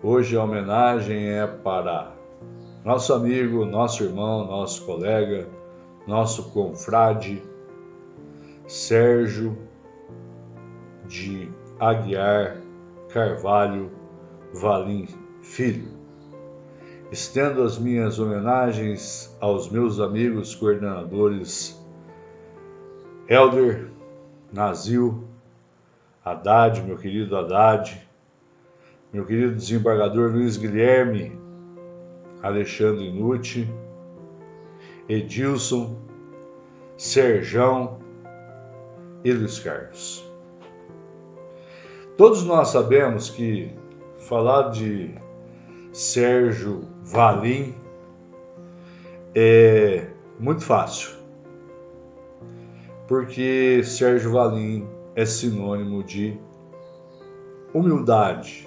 Hoje a homenagem é para nosso amigo, nosso irmão, nosso colega, nosso confrade, Sérgio de Aguiar Carvalho Valim Filho. Estendo as minhas homenagens aos meus amigos coordenadores Helder, Nazil, Haddad, meu querido Haddad, meu querido desembargador Luiz Guilherme, Alexandre Nutti, Edilson, Serjão e Luiz Carlos. Todos nós sabemos que falar de Sérgio Valim é muito fácil, porque Sérgio Valim é sinônimo de humildade,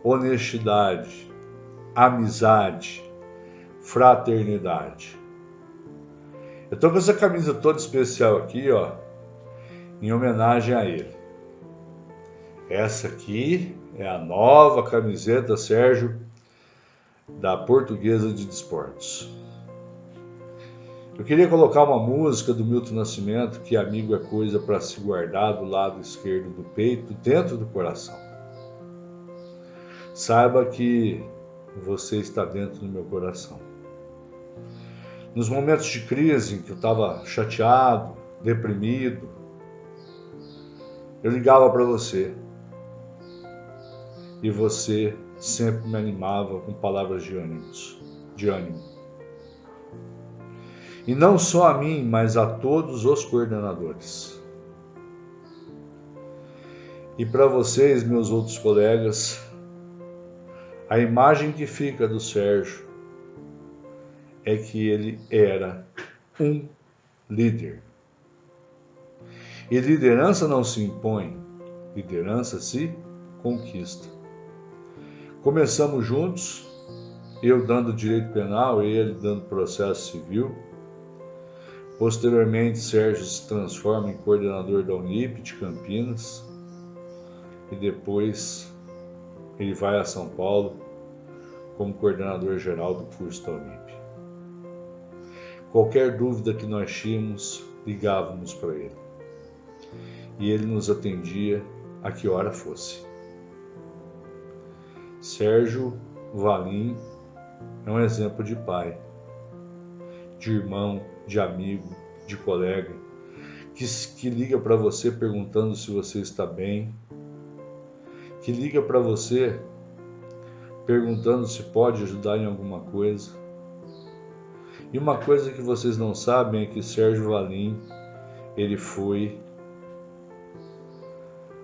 honestidade, amizade, fraternidade. Eu tô com essa camisa toda especial aqui, ó, em homenagem a ele. Essa aqui é a nova camiseta, Sérgio, da Portuguesa de Desportos. Eu queria colocar uma música do Milton Nascimento, que amigo é coisa para se guardar do lado esquerdo do peito, dentro do coração. Saiba que você está dentro do meu coração. Nos momentos de crise em que eu estava chateado, deprimido, eu ligava para você. E você sempre me animava com palavras de ânimo. E não só a mim, mas a todos os coordenadores. E para vocês, meus outros colegas, a imagem que fica do Sérgio é que ele era um líder. E liderança não se impõe, liderança se conquista. Começamos juntos, eu dando direito penal, ele dando processo civil. Posteriormente, Sérgio se transforma em coordenador da Unip de Campinas. E depois ele vai a São Paulo como coordenador geral do curso da Unip. Qualquer dúvida que nós tínhamos, ligávamos para ele. E ele nos atendia a que hora fosse. Sérgio Valim é um exemplo de pai, de irmão, de amigo, de colega, que liga para você perguntando se você está bem, que liga para você perguntando se pode ajudar em alguma coisa. E uma coisa que vocês não sabem é que Sérgio Valim, ele foi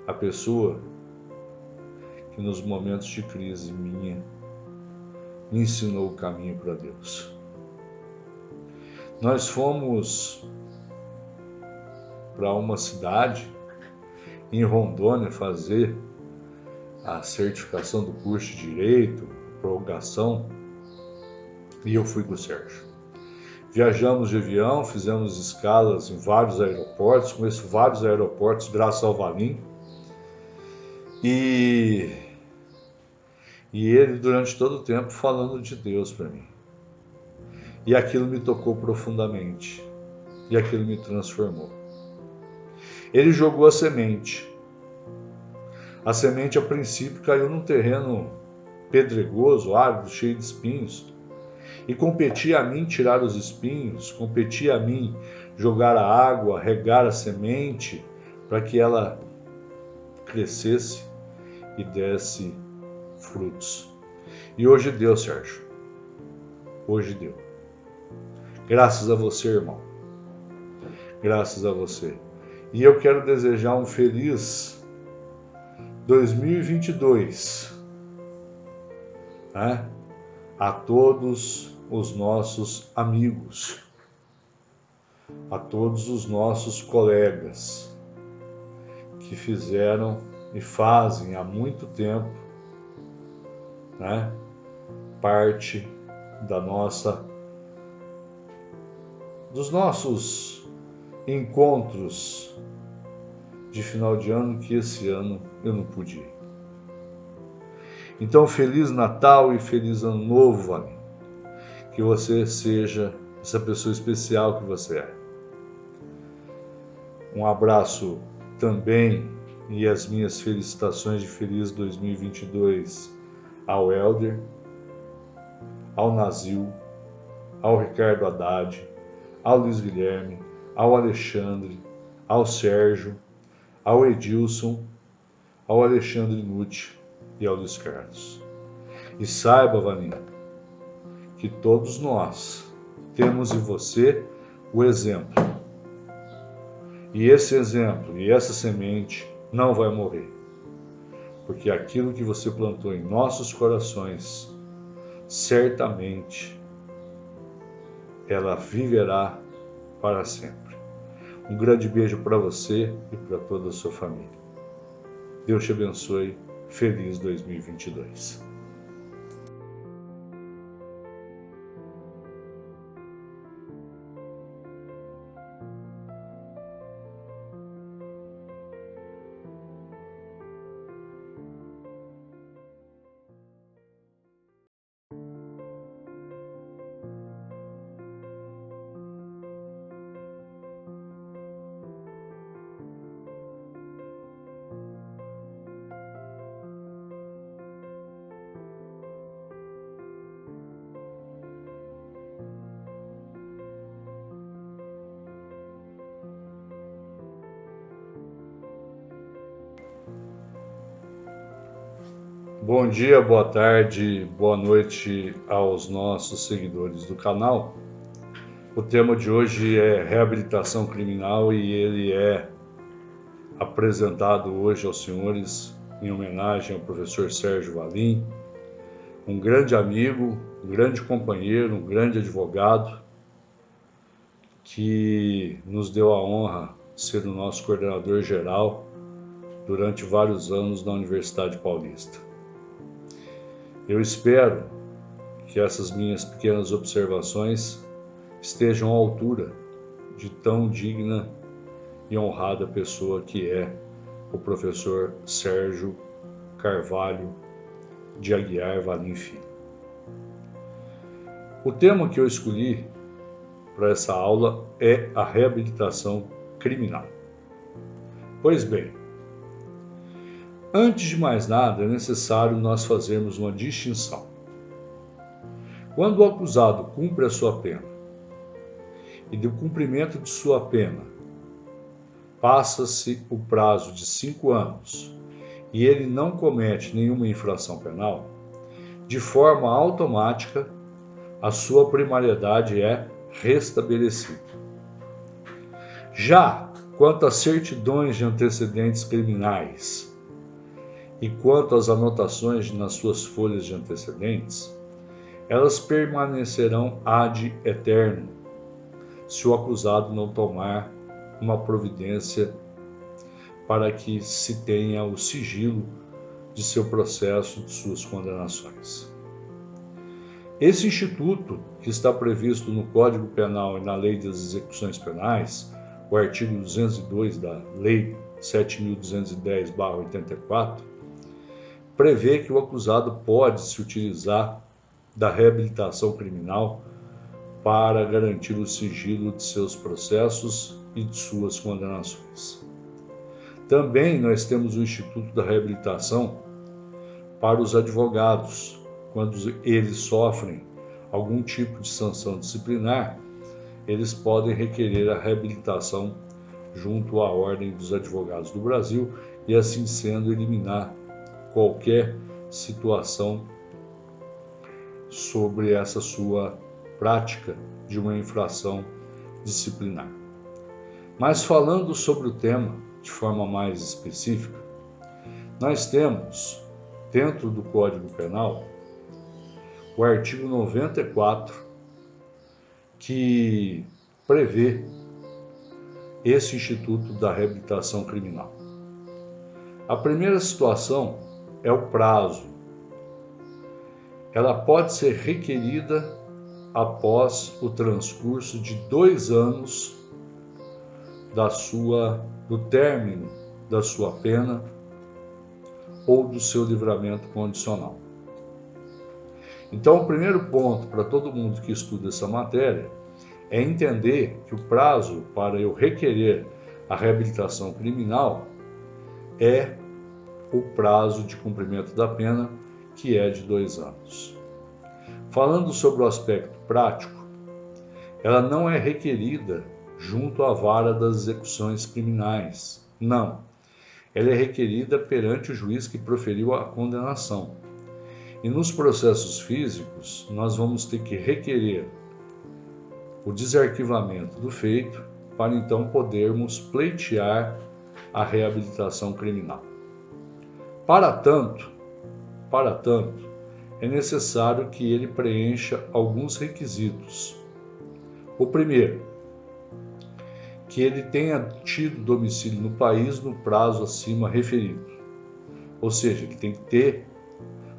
a pessoa que nos momentos de crise minha me ensinou o caminho para Deus. Nós fomos para uma cidade em Rondônia fazer a certificação do curso de Direito, prorrogação, e eu fui com o Sérgio. Viajamos de avião, fizemos escalas em vários aeroportos, conheço vários aeroportos graças ao Valim, e ele durante todo o tempo falando de Deus para mim. E aquilo me tocou profundamente, e aquilo me transformou. Ele jogou a semente. A semente, a princípio, caiu num terreno pedregoso, árido, cheio de espinhos. E competia a mim tirar os espinhos, competia a mim jogar a água, regar a semente, para que ela crescesse e desse frutos. E hoje deu, Sérgio. Hoje deu. Graças a você, irmão. Graças a você. E eu quero desejar um feliz 2022, né? A todos os nossos amigos, a todos os nossos colegas que fizeram e fazem há muito tempo, né, parte dos nossos encontros de final de ano, que esse ano eu não pude ir. Então, Feliz Natal e Feliz Ano Novo, Valim. Que você seja essa pessoa especial que você é. Um abraço também e as minhas felicitações de Feliz 2022 ao Helder, ao Nazil, ao Ricardo Haddad, ao Luiz Guilherme, ao Alexandre, ao Sérgio, ao Edilson, ao Alexandre Nutti e ao Luiz Carlos. E saiba, Valinha, que todos nós temos em você o exemplo. E esse exemplo e essa semente não vai morrer. Porque aquilo que você plantou em nossos corações, certamente ela viverá para sempre. Um grande beijo para você e para toda a sua família. Deus te abençoe. Feliz 2022. Bom dia, boa tarde, boa noite aos nossos seguidores do canal. O tema de hoje é reabilitação criminal e ele é apresentado hoje aos senhores em homenagem ao professor Sérgio Valim, um grande amigo, um grande companheiro, um grande advogado que nos deu a honra de ser o nosso coordenador geral durante vários anos na Universidade Paulista. Eu espero que essas minhas pequenas observações estejam à altura de tão digna e honrada pessoa que é o professor Sérgio Carvalho de Aguiar Valim Filho. O tema que eu escolhi para essa aula é a reabilitação criminal. Pois bem, antes de mais nada, é necessário nós fazermos uma distinção. Quando o acusado cumpre a sua pena e do cumprimento de sua pena passa-se o prazo de 5 anos e ele não comete nenhuma infração penal, de forma automática a sua primariedade é restabelecida. Já quanto às certidões de antecedentes criminais e quanto às anotações nas suas folhas de antecedentes, elas permanecerão ad eternum se o acusado não tomar uma providência para que se tenha o sigilo de seu processo, de suas condenações. Esse instituto, que está previsto no Código Penal e na Lei das Execuções Penais, o artigo 202 da Lei 7.210/84, prevê que o acusado pode se utilizar da reabilitação criminal para garantir o sigilo de seus processos e de suas condenações. Também nós temos o Instituto da Reabilitação para os advogados, quando eles sofrem algum tipo de sanção disciplinar, eles podem requerer a reabilitação junto à Ordem dos Advogados do Brasil e, assim sendo, eliminar qualquer situação sobre essa sua prática de uma infração disciplinar. Mas falando sobre o tema de forma mais específica, nós temos, dentro do Código Penal, o artigo 94, que prevê esse Instituto da Reabilitação Criminal. A primeira situação é o prazo. Ela pode ser requerida após o transcurso de 2 anos do término da sua pena ou do seu livramento condicional. Então, o primeiro ponto para todo mundo que estuda essa matéria é entender que o prazo para eu requerer a reabilitação criminal é o prazo de cumprimento da pena, que é de 2 anos. Falando sobre o aspecto prático, ela não é requerida junto à vara das execuções criminais. Não. Ela é requerida perante o juiz que proferiu a condenação. E nos processos físicos, nós vamos ter que requerer o desarquivamento do feito para então podermos pleitear a reabilitação criminal. Para tanto, é necessário que ele preencha alguns requisitos. O primeiro, que ele tenha tido domicílio no país no prazo acima referido. Ou seja, ele tem que ter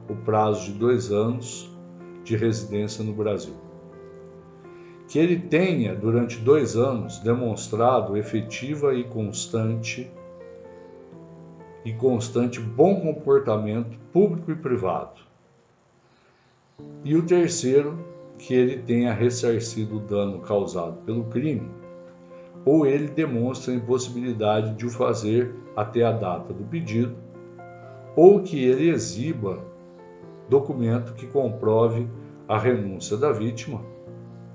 o prazo de 2 anos de residência no Brasil. Que ele tenha, durante 2 anos, demonstrado efetiva e constante bom comportamento público e privado. E o terceiro, que ele tenha ressarcido o dano causado pelo crime, ou ele demonstra a impossibilidade de o fazer até a data do pedido, ou que ele exiba documento que comprove a renúncia da vítima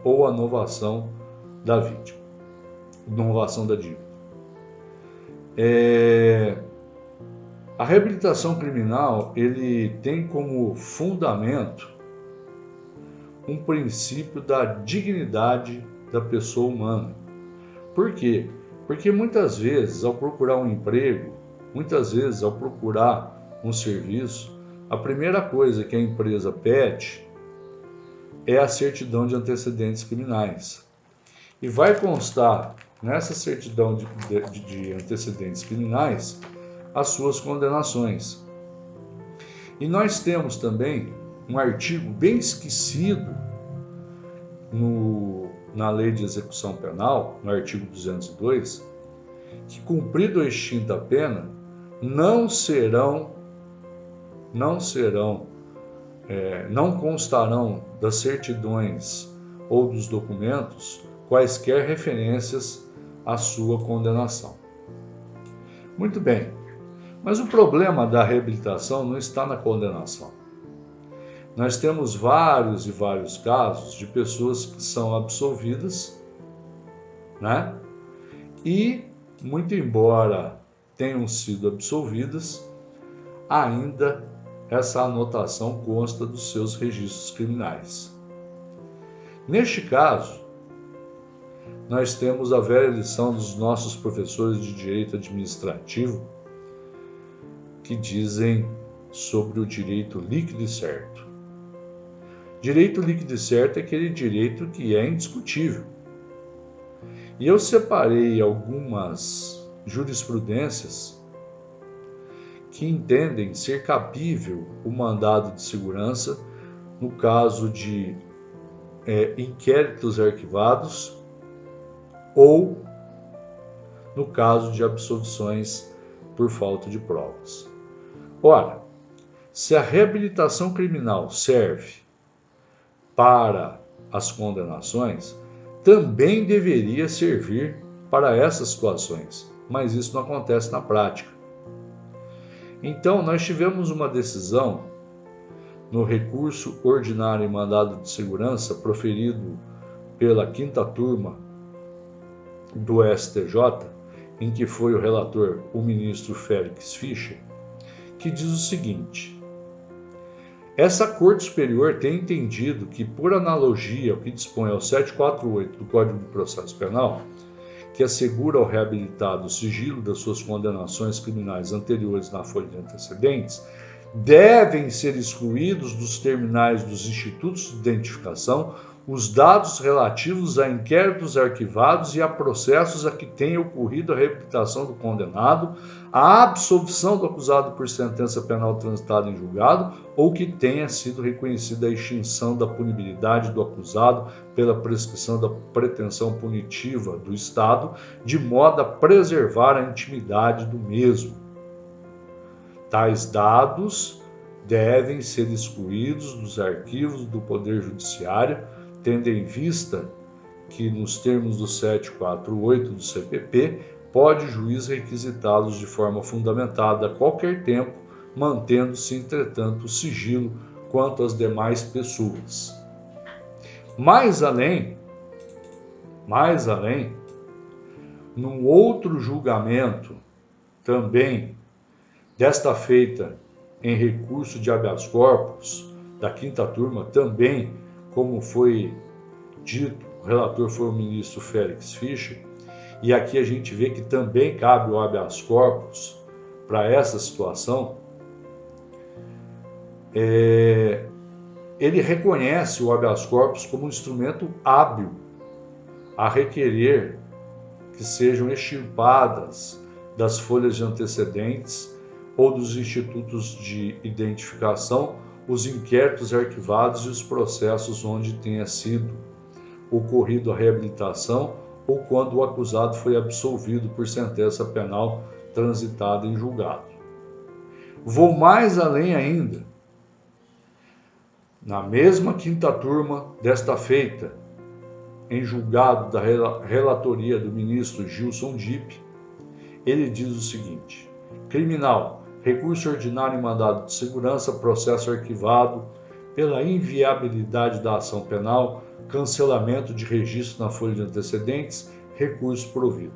ou a novação da vítima, novação da dívida. A reabilitação criminal, ele tem como fundamento um princípio da dignidade da pessoa humana. Por quê? Porque muitas vezes, ao procurar um emprego, muitas vezes, ao procurar um serviço, a primeira coisa que a empresa pede é a certidão de antecedentes criminais. E vai constar nessa certidão de antecedentes criminais as suas condenações. E nós temos também um artigo bem esquecido na Lei de Execução Penal, no artigo 202, que cumprida ou extinta a pena, não constarão das certidões ou dos documentos quaisquer referências à sua condenação. Muito bem, mas o problema da reabilitação não está na condenação. Nós temos vários e vários casos de pessoas que são absolvidas, né? E, muito embora tenham sido absolvidas, ainda essa anotação consta dos seus registros criminais. Neste caso, nós temos a velha lição dos nossos professores de direito administrativo que dizem sobre o direito líquido e certo. Direito líquido e certo é aquele direito que é indiscutível. E eu separei algumas jurisprudências que entendem ser cabível o mandado de segurança no caso de inquéritos arquivados ou no caso de absolvições por falta de provas. Ora, se a reabilitação criminal serve para as condenações, também deveria servir para essas situações, mas isso não acontece na prática. Então, nós tivemos uma decisão no recurso ordinário em mandado de segurança proferido pela 5ª turma do STJ, em que foi o relator o ministro Félix Fischer, que diz o seguinte: essa Corte Superior tem entendido que, por analogia ao que dispõe ao 748 do Código de Processo Penal, que assegura ao reabilitado o sigilo das suas condenações criminais anteriores na folha de antecedentes, devem ser excluídos dos terminais dos institutos de identificação os dados relativos a inquéritos arquivados e a processos a que tenha ocorrido a reabilitação do condenado, a absolvição do acusado por sentença penal transitada em julgado ou que tenha sido reconhecida a extinção da punibilidade do acusado pela prescrição da pretensão punitiva do Estado, de modo a preservar a intimidade do mesmo. Tais dados devem ser excluídos dos arquivos do Poder Judiciário, tendo em vista que, nos termos do 748 do CPP, pode o juiz requisitá-los de forma fundamentada a qualquer tempo, mantendo-se, entretanto, o sigilo quanto às demais pessoas. Mais além, num outro julgamento, também desta feita em recurso de habeas corpus, da quinta turma, também, como foi dito, o relator foi o ministro Félix Fischer, e aqui a gente vê que também cabe o habeas corpus para essa situação. Ele reconhece o habeas corpus como um instrumento hábil a requerer que sejam extirpadas das folhas de antecedentes ou dos institutos de identificação os inquéritos arquivados e os processos onde tenha sido ocorrido a reabilitação ou quando o acusado foi absolvido por sentença penal transitada em julgado. Vou mais além ainda. Na mesma quinta turma desta feita, em julgado da relatoria do ministro Gilson Dipp, ele diz o seguinte: criminal, recurso ordinário em mandado de segurança, processo arquivado pela inviabilidade da ação penal, cancelamento de registro na folha de antecedentes, recurso provido.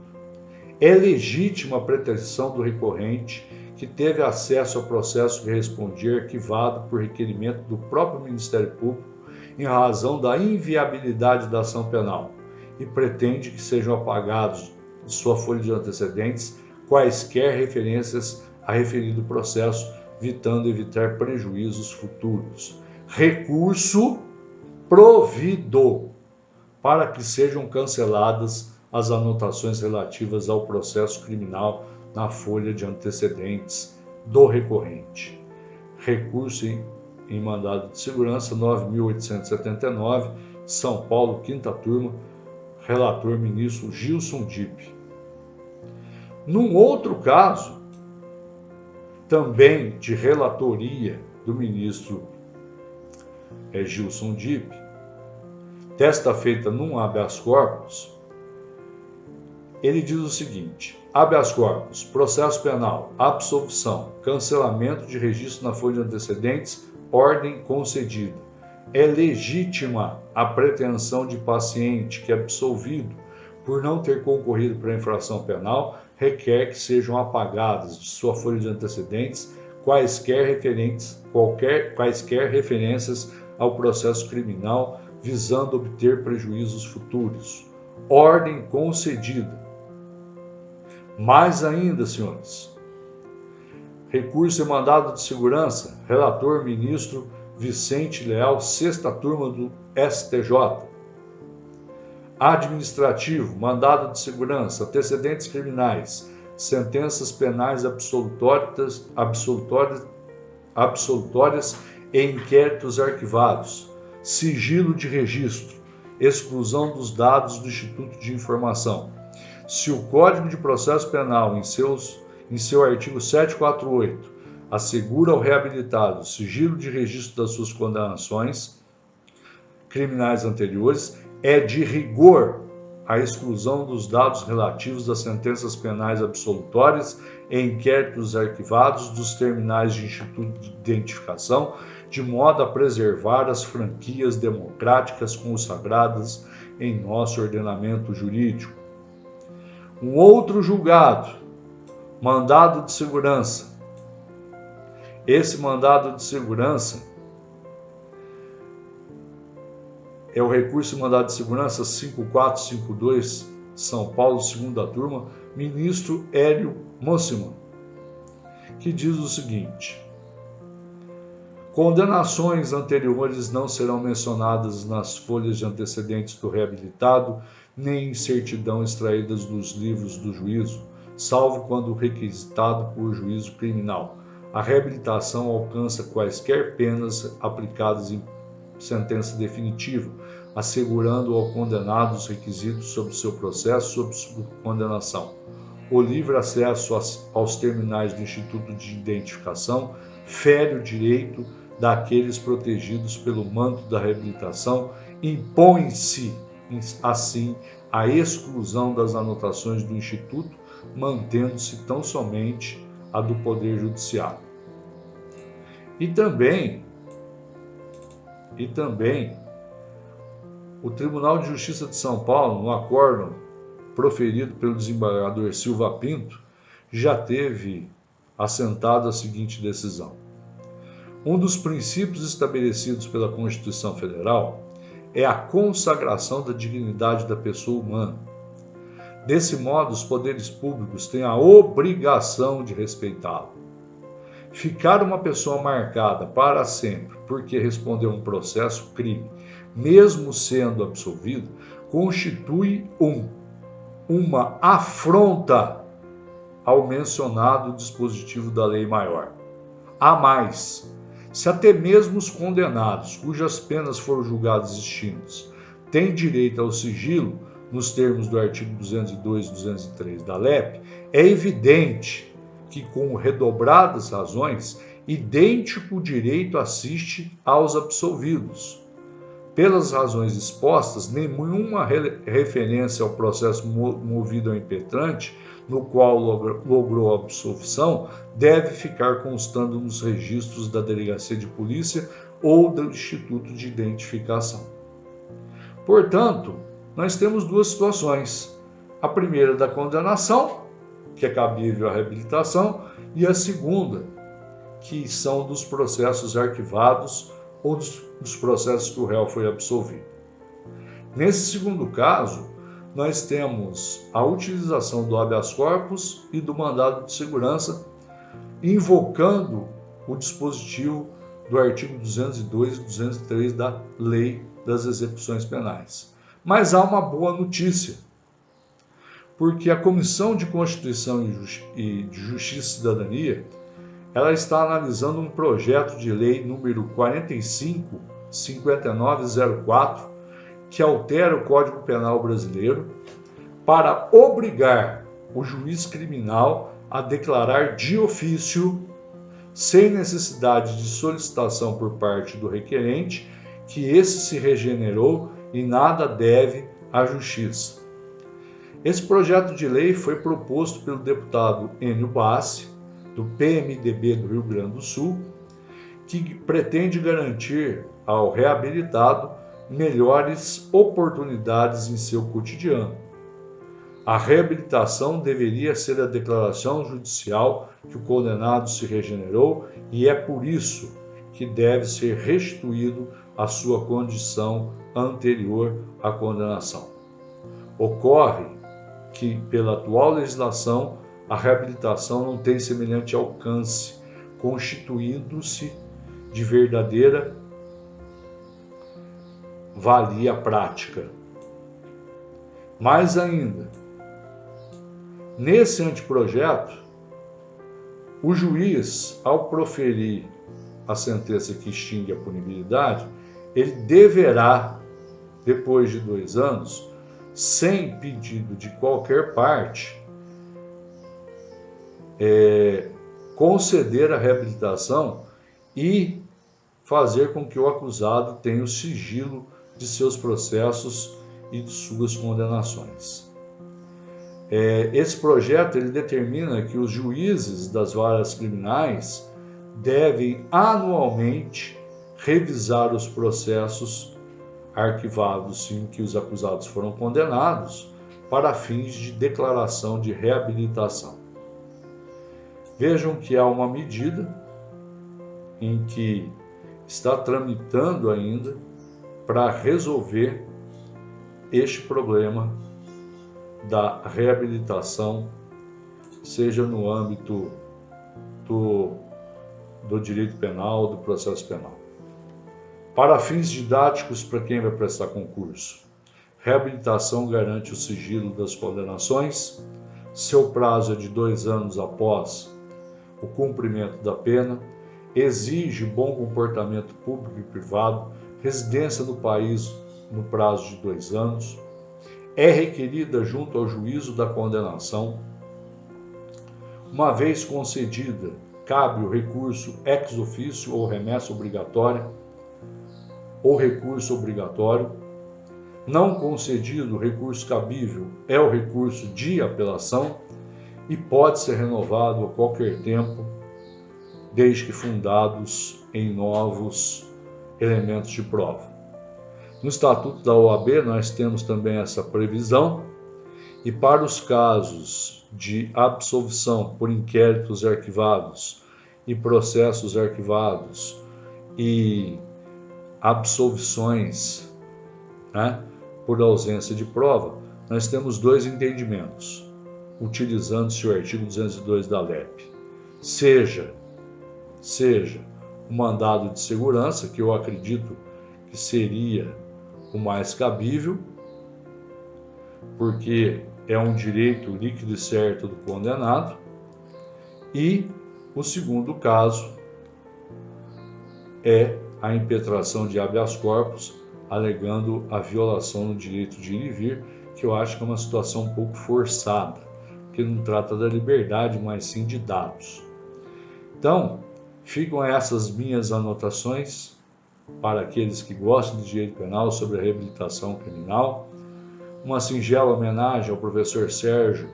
É legítima a pretensão do recorrente que teve acesso ao processo que respondia arquivado por requerimento do próprio Ministério Público em razão da inviabilidade da ação penal e pretende que sejam apagados de sua folha de antecedentes quaisquer referências a referido processo, visando evitar prejuízos futuros. Recurso provido para que sejam canceladas as anotações relativas ao processo criminal na folha de antecedentes do recorrente. Recurso em mandado de segurança 9.879, São Paulo, quinta turma, relator ministro Gilson Dipp. Num outro caso, também de relatoria do ministro Gilson Dipp, desta feita num habeas corpus, ele diz o seguinte: habeas corpus, processo penal, absolvição, cancelamento de registro na folha de antecedentes, ordem concedida. É legítima a pretensão de paciente que é absolvido por não ter concorrido para a infração penal, requer que sejam apagadas de sua folha de antecedentes quaisquer referências ao processo criminal visando obter prejuízos futuros. Ordem concedida. Mais ainda, senhores, recurso em mandado de segurança, relator ministro Vicente Leal, sexta turma do STJ. Administrativo, mandado de segurança, antecedentes criminais, sentenças penais absolutórias e inquéritos arquivados, sigilo de registro, exclusão dos dados do Instituto de Informação. Se o Código de Processo Penal, em seu artigo 748, assegura ao reabilitado sigilo de registro das suas condenações criminais anteriores, é de rigor a exclusão dos dados relativos às sentenças penais absolutórias e inquéritos arquivados dos terminais de Instituto de Identificação, de modo a preservar as franquias democráticas consagradas em nosso ordenamento jurídico. Um outro julgado, mandado de segurança. Esse mandado de segurança é o recurso de mandado de segurança 5452, São Paulo, segunda turma, ministro Hélio Mossiman, que diz o seguinte: condenações anteriores não serão mencionadas nas folhas de antecedentes do reabilitado, nem em certidão extraídas dos livros do juízo, salvo quando requisitado por juízo criminal. A reabilitação alcança quaisquer penas aplicadas em sentença definitiva, assegurando ao condenado os requisitos sobre seu processo sob sua condenação. O livre acesso aos terminais do Instituto de Identificação, fere o direito daqueles protegidos pelo manto da reabilitação, impõe-se, assim, a exclusão das anotações do Instituto, mantendo-se tão somente a do Poder Judiciário. E também, o Tribunal de Justiça de São Paulo, no acórdão proferido pelo desembargador Silva Pinto, já teve assentada a seguinte decisão: um dos princípios estabelecidos pela Constituição Federal é a consagração da dignidade da pessoa humana. Desse modo, os poderes públicos têm a obrigação de respeitá-lo. Ficar uma pessoa marcada para sempre porque respondeu a um processo crime, mesmo sendo absolvido, constitui uma afronta ao mencionado dispositivo da lei maior. A mais, se até mesmo os condenados, cujas penas foram julgadas extintas, têm direito ao sigilo, nos termos do artigo 202 e 203 da LEP, é evidente que, com redobradas razões, idêntico direito assiste aos absolvidos. Pelas razões expostas, nenhuma referência ao processo movido ao impetrante, no qual logrou a absolvição, deve ficar constando nos registros da Delegacia de Polícia ou do Instituto de Identificação. Portanto, nós temos duas situações. A primeira da condenação, que é cabível à reabilitação, e a segunda, que são dos processos arquivados ou dos processos que o réu foi absolvido. Nesse segundo caso, nós temos a utilização do habeas corpus e do mandado de segurança, invocando o dispositivo do artigo 202 e 203 da Lei das Execuções Penais. Mas há uma boa notícia, porque a Comissão de Constituição e de Justiça e Cidadania, ela está analisando um projeto de lei número 455904, que altera o Código Penal brasileiro para obrigar o juiz criminal a declarar de ofício, sem necessidade de solicitação por parte do requerente, que esse se regenerou e nada deve à justiça. Esse projeto de lei foi proposto pelo deputado Enio Bassi, do PMDB do Rio Grande do Sul, que pretende garantir ao reabilitado melhores oportunidades em seu cotidiano. A reabilitação deveria ser a declaração judicial que o condenado se regenerou e é por isso que deve ser restituído à sua condição anterior à condenação. Ocorre que, pela atual legislação, a reabilitação não tem semelhante alcance, constituindo-se de verdadeira valia prática. Mais ainda, nesse anteprojeto, o juiz, ao proferir a sentença que extingue a punibilidade, ele deverá, depois de 2 anos, sem pedido de qualquer parte, conceder a reabilitação e fazer com que o acusado tenha o sigilo de seus processos e de suas condenações. Esse projeto ele determina que os juízes das varas criminais devem anualmente revisar os processos arquivados em que os acusados foram condenados para fins de declaração de reabilitação. Vejam que há uma medida em que está tramitando ainda para resolver este problema da reabilitação, seja no âmbito do direito penal, do processo penal. Para fins didáticos, para quem vai prestar concurso, reabilitação garante o sigilo das condenações, seu prazo é de 2 anos após o cumprimento da pena, exige bom comportamento público e privado, residência no país no prazo de 2 anos, é requerida junto ao juízo da condenação. Uma vez concedida, cabe o recurso ex officio ou remessa obrigatória ou recurso obrigatório. Não concedido, o recurso cabível é o recurso de apelação e pode ser renovado a qualquer tempo, desde que fundados em novos elementos de prova. No Estatuto da OAB nós temos também essa previsão, e para os casos de absolvição por inquéritos arquivados e processos arquivados e absolvições, né, por ausência de prova, nós temos dois entendimentos, utilizando-se o artigo 202 da LEP. Seja o mandado de segurança, que eu acredito que seria o mais cabível, porque é um direito líquido e certo do condenado, e o segundo caso é a impetração de habeas corpus, alegando a violação do direito de ir e vir, que eu acho que é uma situação um pouco forçada, porque não trata da liberdade, mas sim de dados. Então, ficam essas minhas anotações para aqueles que gostam de direito penal sobre a reabilitação criminal. Uma singela homenagem ao professor Sérgio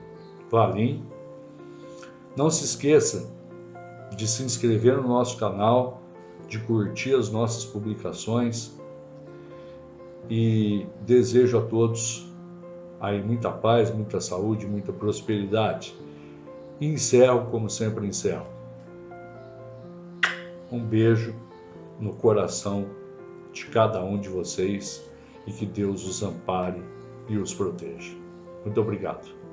Valim. Não se esqueça de se inscrever no nosso canal, de curtir as nossas publicações, e desejo a todos aí muita paz, muita saúde, muita prosperidade. E encerro como sempre encerro. Um beijo no coração de cada um de vocês e que Deus os ampare e os proteja. Muito obrigado.